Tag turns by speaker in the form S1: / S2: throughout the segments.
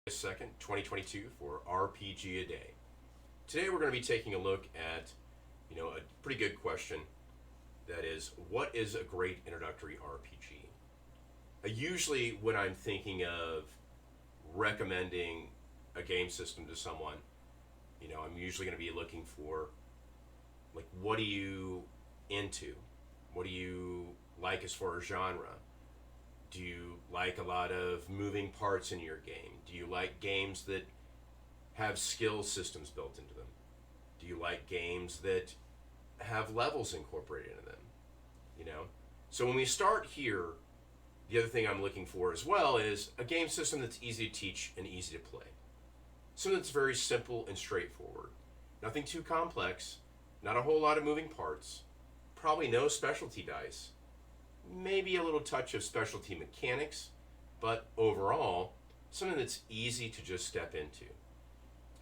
S1: 2nd, 2022 for RPG a Day. Today we're going to be taking a look at, a pretty good question. That is, what is a great introductory RPG? Usually when I'm thinking of recommending a game system to someone, I'm usually going to be looking for, like, what are you into? What do you like as far as genre? Do you like a lot of moving parts in your game? Do you like games that have skill systems built into them? Do you like games that have levels incorporated into them? You know? So when we start here, the other thing I'm looking for as well is a game system that's easy to teach and easy to play. Something that's very simple and straightforward. Nothing too complex, not a whole lot of moving parts, probably no specialty dice, maybe a little touch of specialty mechanics, but overall, something that's easy to just step into.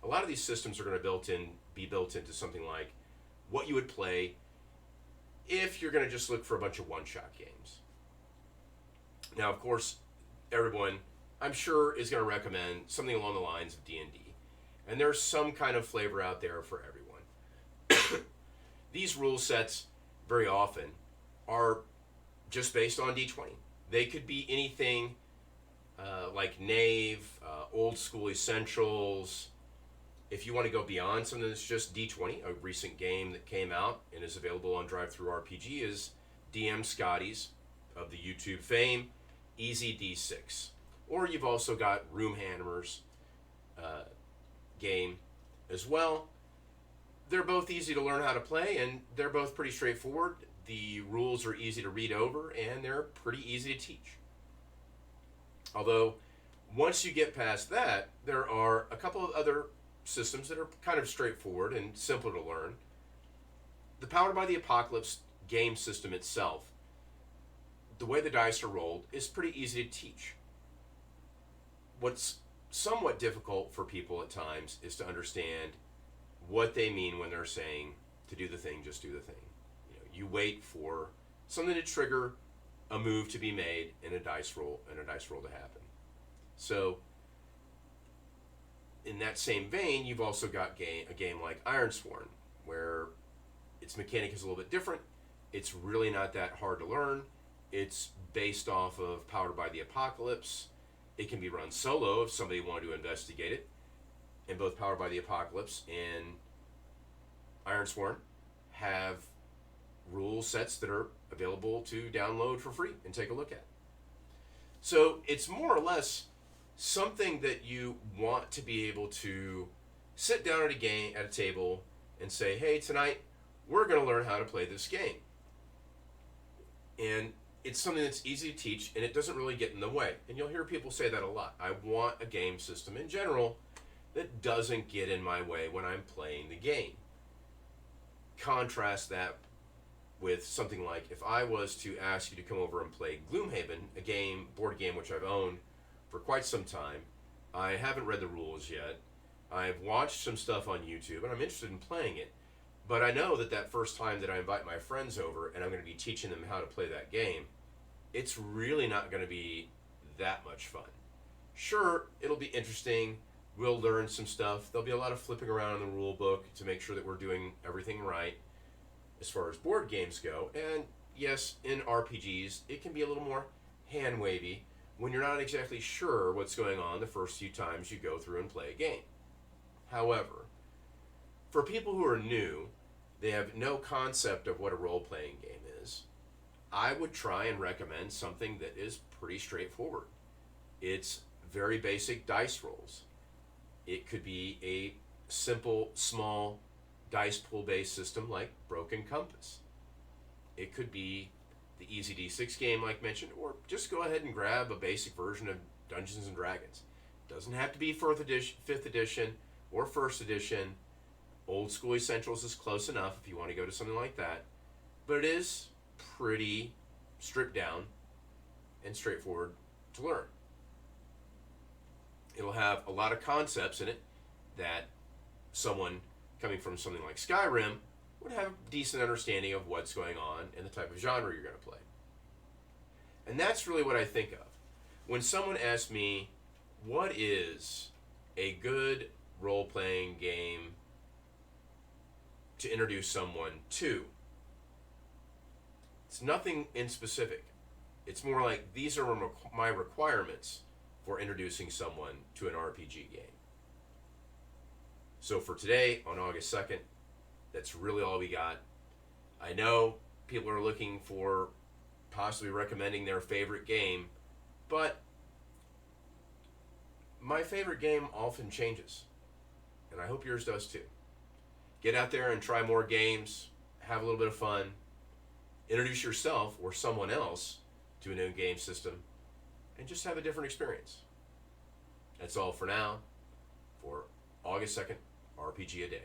S1: A lot of these systems are going to be built into something like what you would play if you're going to just look for a bunch of one-shot games. Now, of course, everyone, I'm sure, is going to recommend something along the lines of D&D. And there's some kind of flavor out there for everyone. These rule sets, very often, are just based on D20. They could be anything like Knave, Old School Essentials. If you want to go beyond something that's just D20, a recent game that came out and is available on DriveThruRPG is DM Scotty's, of the YouTube fame, Easy D6. Or you've also got Roomhammer's game as well. They're both easy to learn how to play, and they're both pretty straightforward. The rules are easy to read over, and they're pretty easy to teach. Although, once you get past that, there are a couple of other systems that are kind of straightforward and simple to learn. The Powered by the Apocalypse game system itself, the way the dice are rolled, is pretty easy to teach. What's somewhat difficult for people at times is to understand what they mean when they're saying to do the thing, just do the thing. You wait for something to trigger a move to be made and a dice roll to happen. So in that same vein, you've also got a game like Ironsworn, where its mechanic is a little bit different. It's really not that hard to learn. It's based off of Powered by the Apocalypse. It can be run solo if somebody wanted to investigate it. And both Powered by the Apocalypse and Ironsworn have rule sets that are available to download for free and take a look at. So it's more or less something that you want to be able to sit down at a table and say, hey, tonight we're going to learn how to play this game. And it's something that's easy to teach, and it doesn't really get in the way. And you'll hear people say that a lot. I want a game system in general that doesn't get in my way when I'm playing the game. Contrast that with something like, if I was to ask you to come over and play Gloomhaven, a board game which I've owned for quite some time. I haven't read the rules yet. I've watched some stuff on YouTube, and I'm interested in playing it. But I know that first time that I invite my friends over and I'm going to be teaching them how to play that game, it's really not going to be that much fun. Sure, it'll be interesting. We'll learn some stuff. There'll be a lot of flipping around in the rule book to make sure that we're doing everything right as far as board games go. And yes, in RPGs, it can be a little more hand-wavy when you're not exactly sure what's going on the first few times you go through and play a game. However, for people who are new, they have no concept of what a role-playing game is, I would try and recommend something that is pretty straightforward. It's very basic dice rolls. It could be a simple, small dice pool-based system like Broken Compass. It could be the Easy D6 game like mentioned, or just go ahead and grab a basic version of Dungeons & Dragons. It doesn't have to be 5th edition or 1st edition. Old School Essentials is close enough if you want to go to something like that. But it is pretty stripped down and straightforward to learn. It'll have a lot of concepts in it that someone coming from something like Skyrim would have a decent understanding of what's going on and the type of genre you're going to play. And that's really what I think of. When someone asks me, what is a good role-playing game to introduce someone to? It's nothing in specific. It's more like these are my requirements for introducing someone to an RPG game. So for today, on August 2nd, that's really all we got. I know people are looking for possibly recommending their favorite game, but my favorite game often changes, and I hope yours does too. Get out there and try more games, have a little bit of fun, introduce yourself or someone else to a new game system, and just have a different experience. That's all for now for August 2nd, RPG A Day.